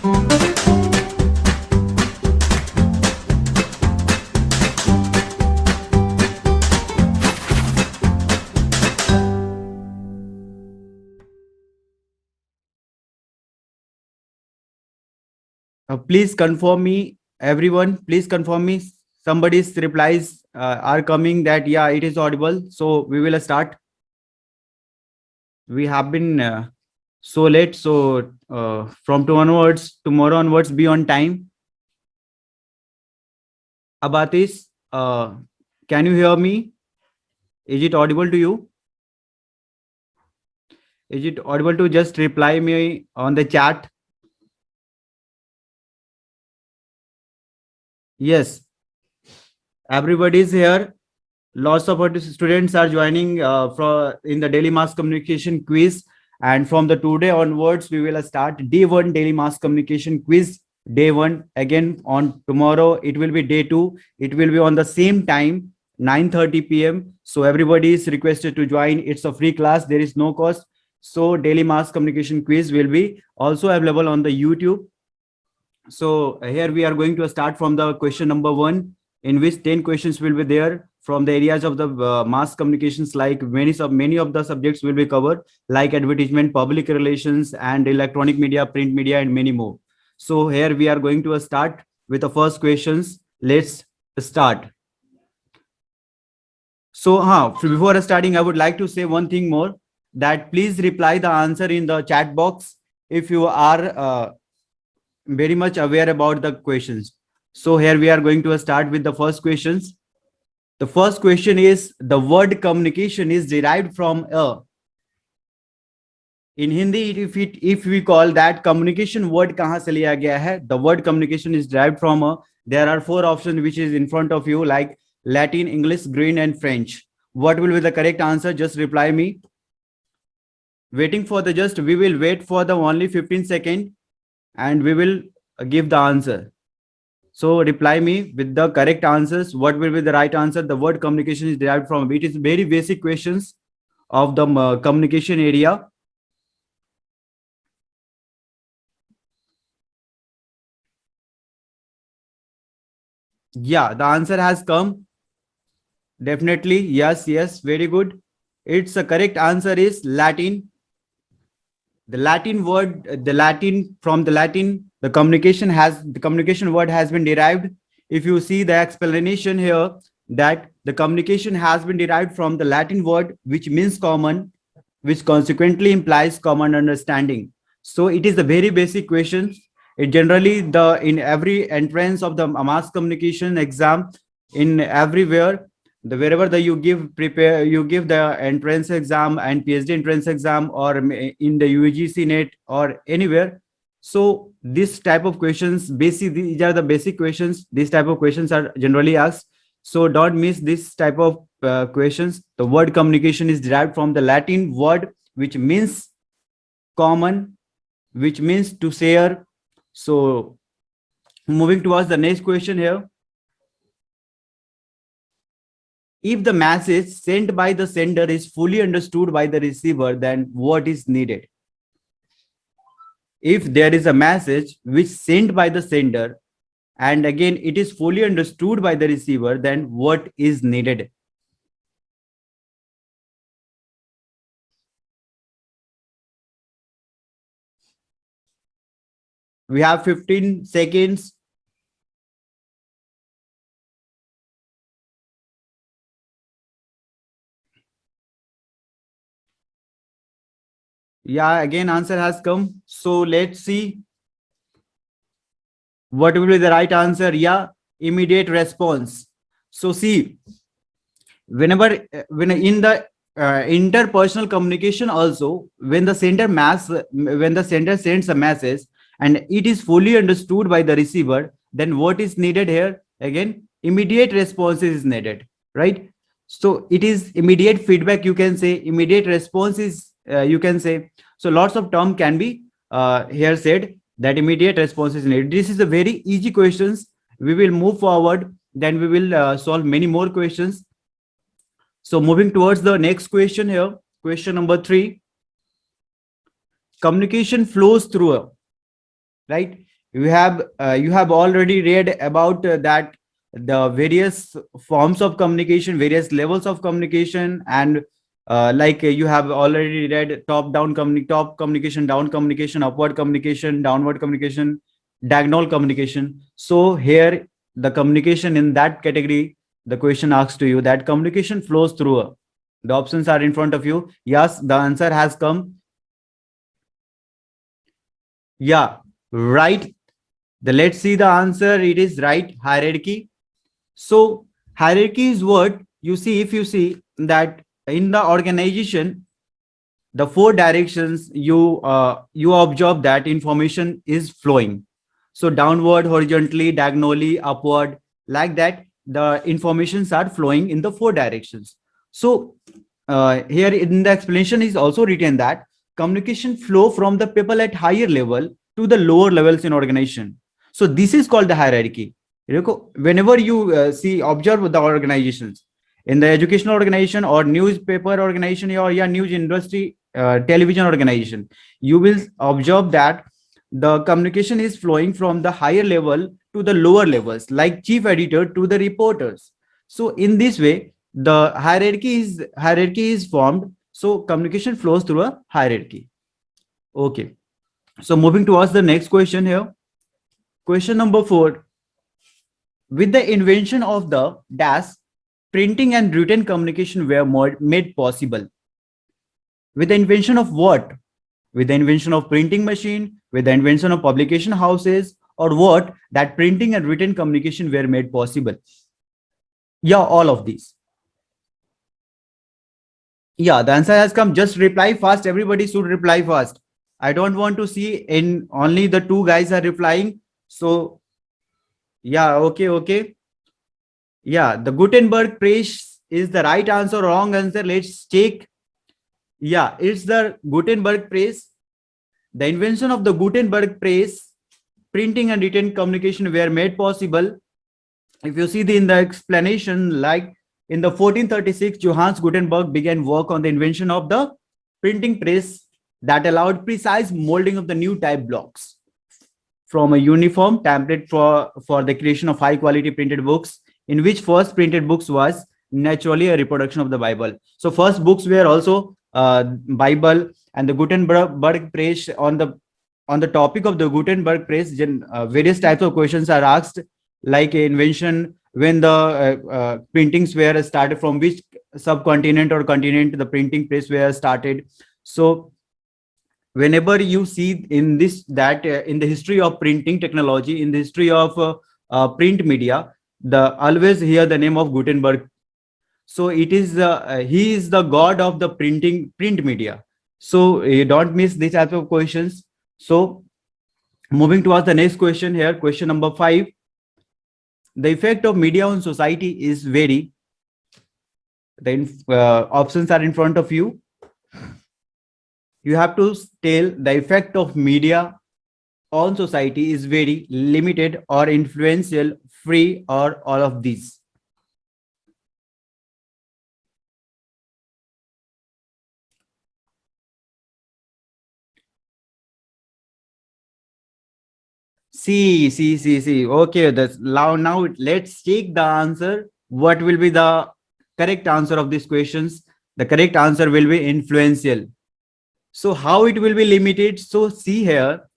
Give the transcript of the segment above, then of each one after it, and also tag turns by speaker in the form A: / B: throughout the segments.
A: Please confirm me, everyone. Please confirm me. Somebody's replies are coming that yeah, it is audible. So we will start. We have been so late. So from tomorrow onwards, be on time. Abatis, can you hear me? Is it audible to you? Is it audible to just reply me on the chat? Yes, everybody is here. Lots of students are joining in the daily mass communication quiz, and from the today onwards we will start day one daily mass communication quiz. Day one, again on tomorrow it will be day two. It will be on the same time, 9:30 p.m. So everybody is requested to join. It's a free class, there is no cost. So daily mass communication quiz will be also available on the YouTube. So here we are going to start from the question number one, in which 10 questions will be there from the areas of the mass communications, like many of the subjects will be covered, like advertisement, public relations, and electronic media, print media, and many more. So here we are going to start with the first questions. Let's start. So before starting, I would like to say one thing more, that please reply the answer in the chat box if you are very much aware about the questions. So here we are going to start with the first questions. The first question is, the word communication is derived from a. In Hindi, if we call that communication word kahan se liya gaya hai, the word communication is derived from a. There are four options which is in front of you, like Latin, English, Green, and French. What will be the correct answer? Just reply me. Waiting for the just, we will wait for the only 15 seconds and we will give the answer. So reply me with the correct answers. What will be the right answer? The word communication is derived from. It is very basic questions of the communication area. Yeah, the answer has come. Definitely. Yes, yes. Very good. It's a correct answer is Latin. The Latin word, the Latin, from the Latin, the communication word has been derived. If you see the explanation here, that the communication has been derived from the Latin word which means common, which consequently implies common understanding. So it is a very basic question. It generally, the in every entrance of the mass communication exam, in everywhere, the wherever the you give the entrance exam and PhD entrance exam, or in the UGC net or anywhere. So this type of questions, basic, these are the basic questions. These type of questions are generally asked. So don't miss this type of questions. The word communication is derived from the Latin word which means common, which means to share. So moving towards the next question here. If the message sent by the sender is fully understood by the receiver, then what is needed? If there is a message which sent by the sender and again it is fully understood by the receiver, then what is needed? We have 15 seconds. Yeah, again answer has come. So let's see what will be the right answer. Yeah, immediate response. So see, whenever when in the interpersonal communication also, when the sender sends a message and it is fully understood by the receiver, then what is needed here? Again, immediate response is needed, right? So it is immediate feedback, you can say, immediate response is you can say. So lots of term can be here said, that immediate response is needed. This is a very easy questions. We will move forward, then we will solve many more questions. So moving towards the next question here, question number 3. Communication flows through a. right? You have already read about that the various forms of communication, various levels of communication, and you have already read top communication, down communication, upward communication, downward communication, diagonal communication. So here the communication in that category, the question asks to you that communication flows through the options are in front of you. Yes, the answer has come. Yeah, right. Let's see the answer. It is right. Hierarchy. So hierarchy is what you see. If you see that in the organization, the four directions you observe that information is flowing. So downward, horizontally, diagonally, upward, like that, the informations are flowing in the four directions. So here in the explanation is also written that communication flow from the people at higher level to the lower levels in organization. So this is called the hierarchy. Whenever you see observe the organizations in the educational organization or newspaper organization or yeah, news industry, television organization, you will observe that the communication is flowing from the higher level to the lower levels, like chief editor to the reporters. So in this way, the hierarchy is formed. So communication flows through a hierarchy. Okay. So moving towards the next question here. Question number 4. With the invention of the dash, printing and written communication were made possible. With the invention of what? With the invention of printing machine, with the invention of publication houses, or what, that printing and written communication were made possible? Yeah, all of these. Yeah, the answer has come. Just reply fast. Everybody should reply fast. I don't want to see in only the two guys are replying. So yeah, okay. Yeah, the Gutenberg press is the right answer or wrong answer. Let's check. Yeah, it's the Gutenberg press. The invention of the Gutenberg press, printing and written communication were made possible. If you see in the explanation, like in the 1436, Johannes Gutenberg began work on the invention of the printing press that allowed precise molding of the new type blocks from a uniform template for the creation of high quality printed books, in which first printed books was naturally a reproduction of the Bible. So first books were also Bible. And the Gutenberg press, on the topic of the Gutenberg press, various types of questions are asked, like invention, when the printings were started, from which subcontinent or continent the printing press were started. So whenever you see in this that in the history of printing technology, in the history of print media, the always hear the name of Gutenberg. So it is he is the god of the print media. So you don't miss these type of questions. So moving towards the next question here, question number 5. The effect of media on society is very. The options are in front of you. You have to tell the effect of media on society is very limited or influential, free, or all of these. See. Okay, that's now let's take the answer. What will be the correct answer of these questions? The correct answer will be influential. So how it will be limited? So see here,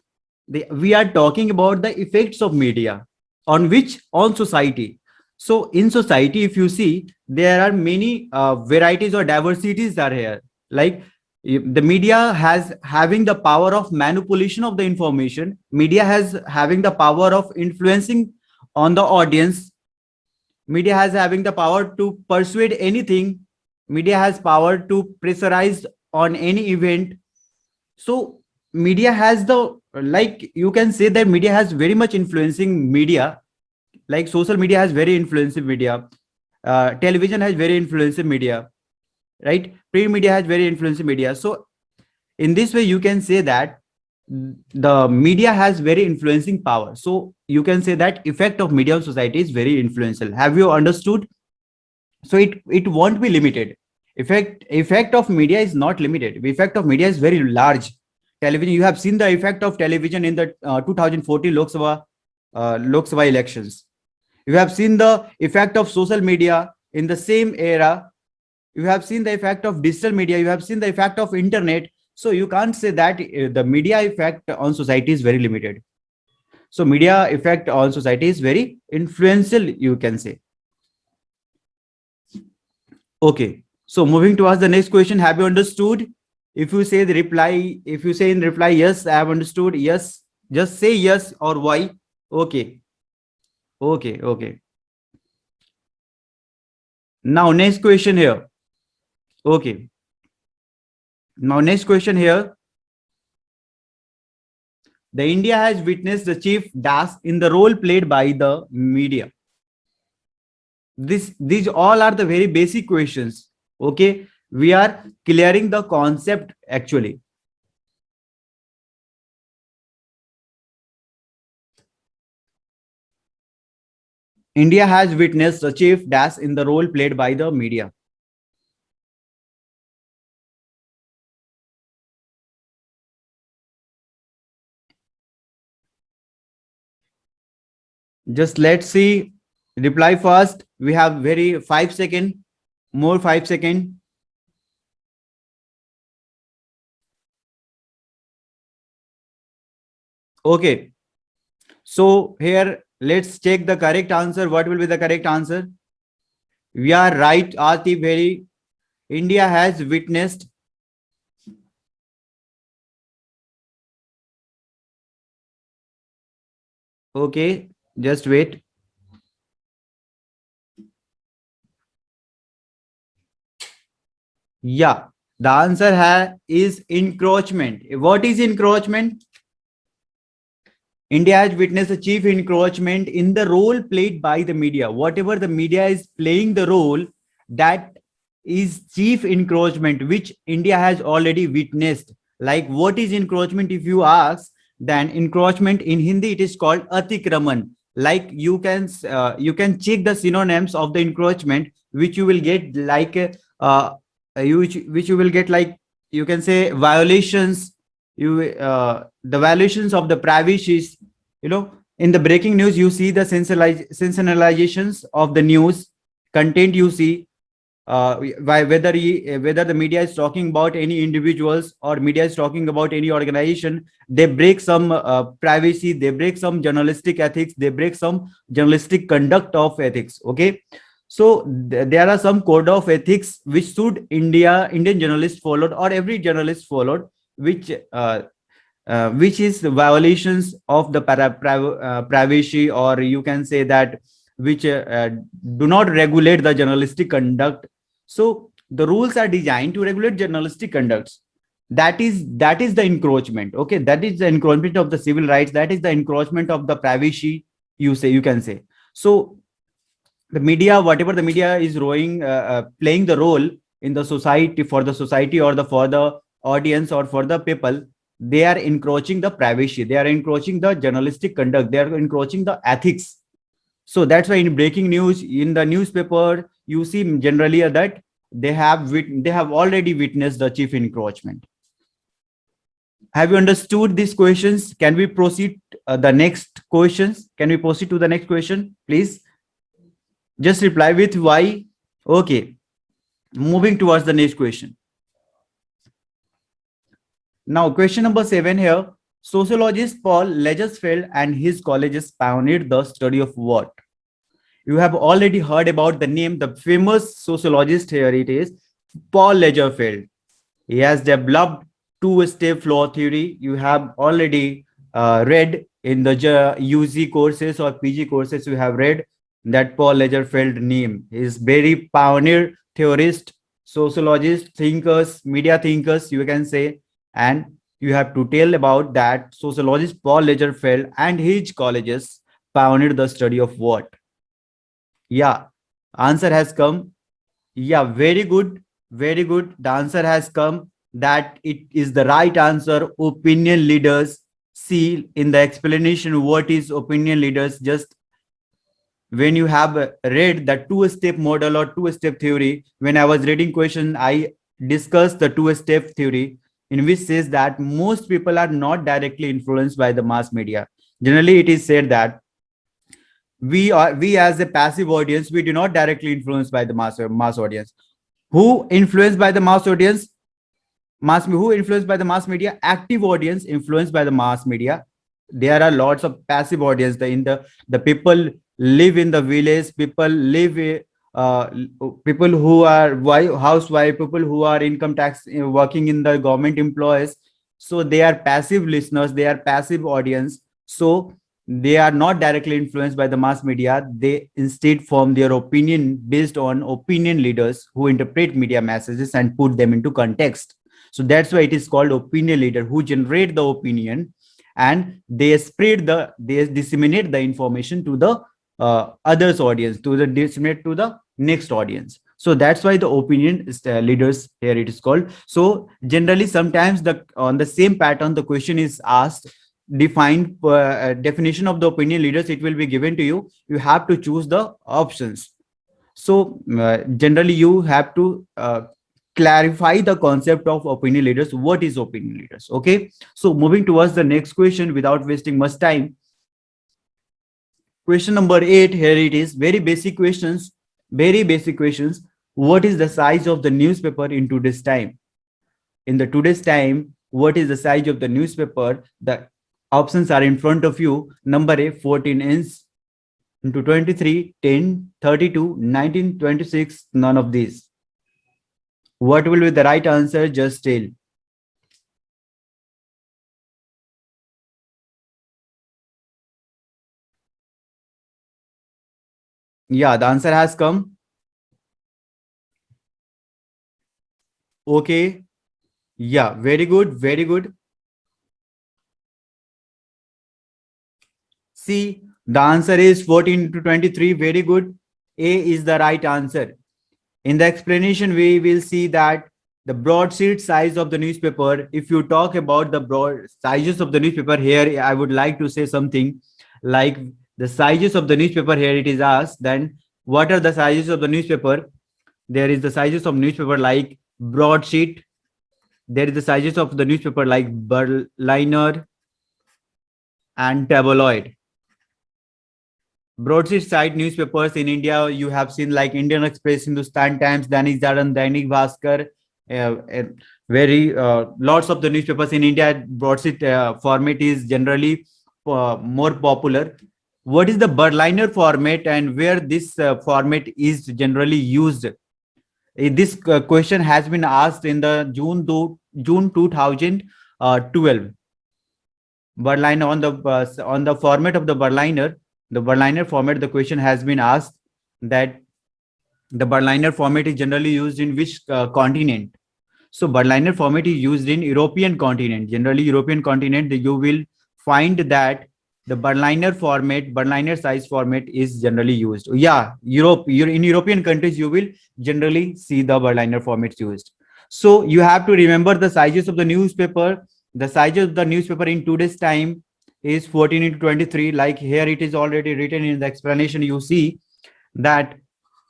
A: we are talking about the effects of media on which? On society. So in society, if you see, there are many varieties or diversities are here. Like the media has having the power of manipulation of the information. Media has having the power of influencing on the audience. Media has having the power to persuade anything. Media has power to pressurize on any event. So media has the, like you can say that media has very much influencing media. Like social media has very influencing media. Television has very influencing media, right? Print media has very influential media. So in this way, you can say that the media has very influencing power. So you can say that effect of media on society is very influential. Have you understood? So it won't be limited. Effect of media is not limited. The effect of media is very large. television. You have seen the effect of television in the 2014 Lok Sabha elections. You have seen the effect of social media in the same era. You have seen the effect of digital media. You have seen the effect of internet. So you can't say that the media effect on society is very limited. So media effect on society is very influential, you can say. Okay. So moving towards the next question, have you understood? If you say in reply, yes, I have understood. Yes, just say yes or why. Okay. Okay. Okay. Now next question here. Okay. Now next question here. The India has witnessed the chief dash in the role played by the media. These all are the very basic questions. Okay. We are clearing the concept actually. India has witnessed a chief dash in the role played by the media. Just let's see. Reply first. We have very 5 second, more 5 second. Okay. So here, let's check the correct answer. What will be the correct answer? We are right, Atif. Very. India has witnessed. Okay. Just wait. Yeah. The answer is encroachment. What is encroachment? India has witnessed a chief encroachment in the role played by the media. Whatever the media is playing the role, that is chief encroachment, which India has already witnessed. Like, what is encroachment? If you ask, then encroachment in Hindi, it is called atikraman. Like, you can check the synonyms of the encroachment, which you will get like which you will get like, you can say violations. The violations of the privacy. In the breaking news, you see the sensationalizations of the news content. You see whether the media is talking about any individuals or media is talking about any organization, they break some privacy, they break some journalistic ethics, they break some journalistic conduct of ethics. Okay. So there are some code of ethics which should Indian journalists followed, or every journalist followed, which is the violations of the privacy, or you can say that which do not regulate the journalistic conduct. So the rules are designed to regulate journalistic conducts. That is the encroachment. Okay, that is the encroachment of the civil rights. That is the encroachment of the privacy. You can say. So the media, whatever the media is playing the role in the society, for the society, or for the audience, or for the people, they are encroaching the privacy, they are encroaching the journalistic conduct, they are encroaching the ethics. So that's why in breaking news, in the newspaper, you see generally that they have already witnessed the chief encroachment. Have you understood these questions? Can we proceed the next questions? Can we proceed to the next question, please? Just reply with why. Okay. Moving towards the next question. Now, question number 7 here. Sociologist Paul Lagerfeld and his colleagues pioneered the study of what? You have already heard about the name, the famous sociologist here. It is Paul Lagerfeld. He has developed two-step flow theory. You have already read in the UG courses or PG courses. You have read that Paul Lagerfeld name. He is very pioneer theorist, sociologist, thinkers, media thinkers, you can say. And you have to tell about that sociologist Paul Lagerfeld and his colleges pioneered the study of what? Yeah, answer has come. Yeah, very good. Very good. The answer has come that it is the right answer. Opinion leaders. See in the explanation what is opinion leaders. Just when you have read the two-step model or two-step theory, when I was reading question, I discussed the two-step theory. in which says that most people are not directly influenced by the mass media. Generally, it is said that we as a passive audience, we do not directly influenced by the mass audience. Who influenced by the mass audience? Who influenced by the mass media? Active audience influenced by the mass media. There are lots of passive audience. The people live in the village. Uh, People who are housewife, people who are income tax working in the government employees. So they are passive listeners. They are passive audience. So they are not directly influenced by the mass media. They instead form their opinion based on opinion leaders who interpret media messages and put them into context. So that's why it is called opinion leader, who generate the opinion and they disseminate the information to the others audience, to the disseminate to the next audience. So that's why the opinion leaders here it is called. So generally sometimes the on the same pattern the question is asked, defined definition of the opinion leaders, it will be given to you. You have to choose the options. So generally you have to clarify the concept of opinion leaders. What is opinion leaders? Okay, so moving towards the next question without wasting much time. Question number 8, here it is. Very basic questions. Very basic questions. What is the size of the newspaper in today's time? In the today's time, what is the size of the newspaper? The options are in front of you. Number A, 14 inch into 23, 10, 32, 19, 26, none of these. What will be the right answer? Just tell. Yeah, the answer has come. Okay. Yeah, very good. Very good. See, the answer is 14 to 23. Very good. A is the right answer. In the explanation, we will see that the broadsheet size of the newspaper, if you talk about the broad sizes of the newspaper here, I would like to say something like the sizes of the newspaper here it is asked, then what are the sizes of the newspaper? There is the sizes of newspaper like broadsheet. There is the sizes of the newspaper like Berliner and tabloid. Broadsheet side newspapers in India, you have seen like Indian Express, Hindustan Times, Dainik Jagan, Dainik Bhaskar, very lots of the newspapers in India. Broadsheet format is generally more popular. What is the Berliner format and where this format is generally used? This question has been asked in the June 2012. Berliner on the format of the Berliner format. The question has been asked that the Berliner format is generally used in which continent? So Berliner format is used in European continent. Generally, European continent, you will find that the Berliner size format is generally used. Yeah, in European countries, you will generally see the Berliner formats used. So you have to remember the sizes of the newspaper. The size of the newspaper in today's time is 14 into 23. Like here, it is already written in the explanation. You see that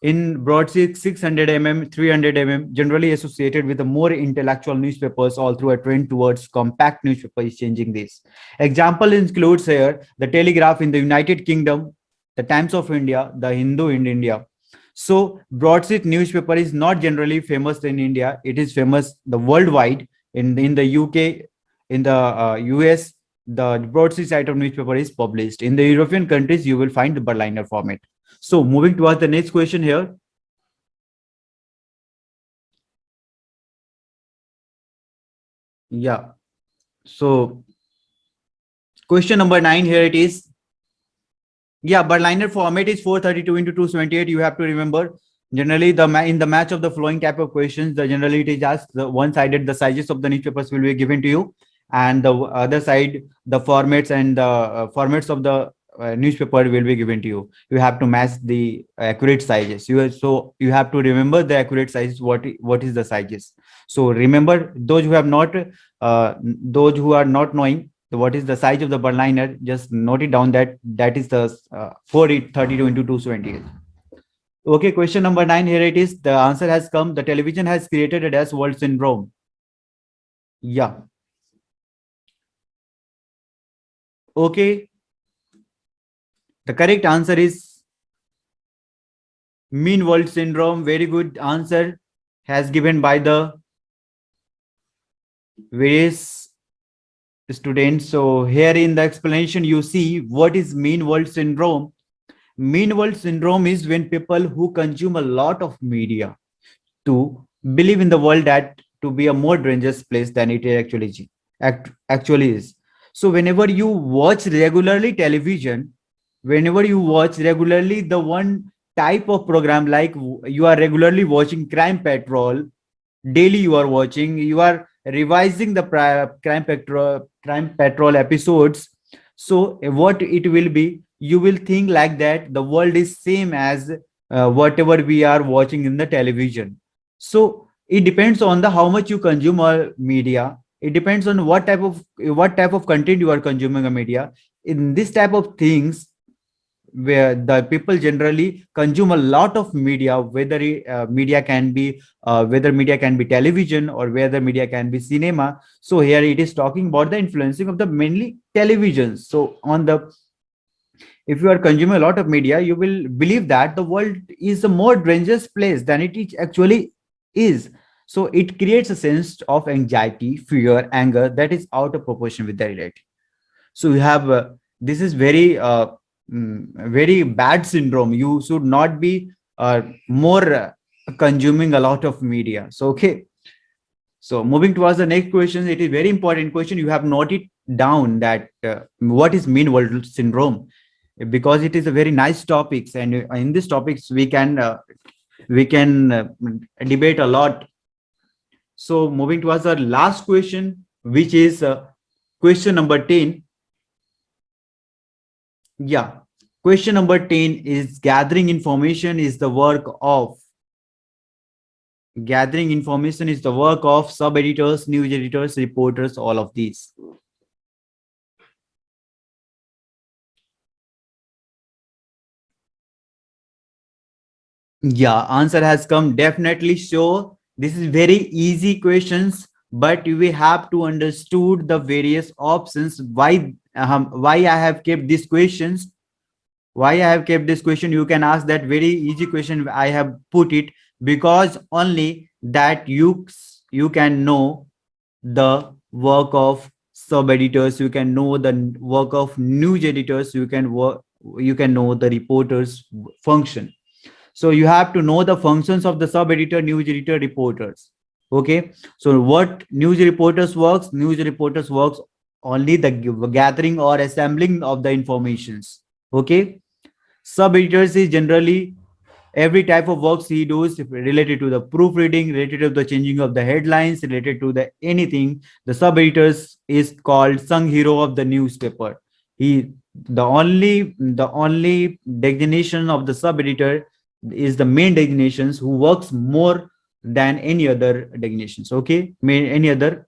A: in broadsheet 600 mm, 300 mm, generally associated with the more intellectual newspapers, all through a trend towards compact newspaper is changing this. Example includes here the Telegraph in the United Kingdom, the Times of India, the Hindu in India. So broadsheet newspaper is not generally famous in India. It is famous the worldwide. In the UK, in the US, the broadsheet side of newspaper is published. In the European countries, you will find the Berliner format. So moving towards the next question here. Yeah. So question number 9 here it is. Yeah, Berliner format is 432 into 278. You have to remember. Generally, in the match of the flowing type of questions, the generally it is asked the one-sided, the sizes of the newspapers will be given to you, and the other side, the formats and the formats of the newspaper will be given to you. You have to match the accurate sizes. So you have to remember the accurate sizes. What is the sizes? So remember those who have not, those who are not knowing what is the size of the Berliner, just note it down that that is the 432 into 228. Okay, question number 9 here it is. The answer has come. The television has created a dash world syndrome. Yeah. Okay. The correct answer is mean world syndrome. Very good answer has given by the various students. So here in the explanation, you see what is mean world syndrome. Mean world syndrome is when people who consume a lot of media to believe in the world that to be a more dangerous place than it actually is. So whenever you watch regularly television, whenever you watch regularly the one type of program, like you are regularly watching Crime Patrol, daily you are watching, you are revising the crime patrol episodes. So what it will be, you will think like that the world is same as whatever we are watching in the television. So it depends on the how much you consume media. It depends on what type of content you are consuming a media. In this type of things, where the people generally consume a lot of media, whether media can be television or whether media can be cinema. So here it is talking about the influencing of the mainly television. So on the, if you are consuming a lot of media, you will believe that the world is a more dangerous place than actually is. So it creates a sense of anxiety, fear, anger that is out of proportion with the reality. So you have this is very bad syndrome. You should not be more consuming a lot of media. So okay, so moving towards the next question, it is very important question. You have noted down that what is mean world syndrome, because it is a very nice topics, and in this topics we can debate a lot. So moving towards the last question, which is question number 10. Yeah. Question number 10 is gathering information is the work of sub editors, news editors, reporters, all of these. Yeah, answer has come definitely. Sure, this is very easy questions, but we have to understood the various options. Why I have kept these questions, why I have kept this question, you can ask that very easy question. I have put it because only that you can know the work of sub editors, you can know the work of news editors, you can know the reporters function. So you have to know the functions of the sub editor, news editor, reporters. Okay, so what news reporters works only the gathering or assembling of the informations. Okay, sub editors is generally every type of works he does related to the proofreading, related to the changing of the headlines, related to the anything. The sub editors is called sung hero of the newspaper. He the only designation of the sub editor is the main designations who works more than any other designations. Okay, any other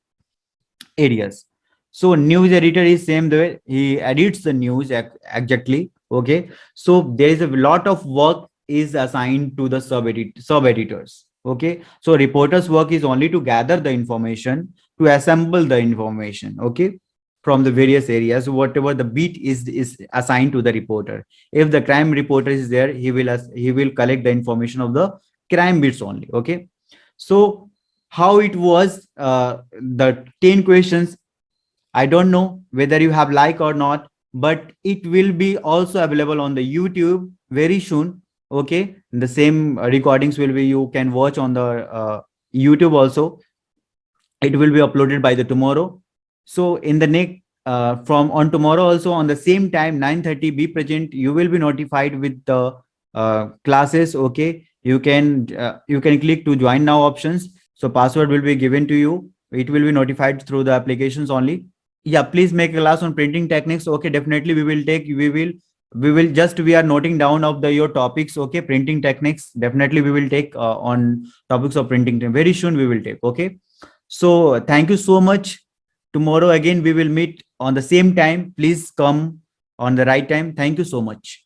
A: areas. So news editor is same the way he edits the news exactly. Okay, so there is a lot of work is assigned to the sub editors. Okay, so reporters work is only to gather the information, to assemble the information. Okay, from the various areas, whatever the beat is assigned to the reporter. If the crime reporter is there, he will collect the information of the crime beats only. Okay, so how it was, the 10 questions, I don't know whether you have like or not, but it will be also available on the YouTube very soon. Okay, the same recordings will be, you can watch on the YouTube also. It will be uploaded by the tomorrow. So in the next, from on tomorrow also on the same time 9:30, be present. You will be notified with the classes. Okay, you can click to join now options. So password will be given to you. It will be notified through the applications only. Yeah, please make a class on printing techniques. Okay, definitely we are noting down of the your topics. Okay, printing techniques, definitely we will take on topics of printing very soon we will take. Okay, so thank you so much. Tomorrow again we will meet on the same time. Please come on the right time. Thank you so much.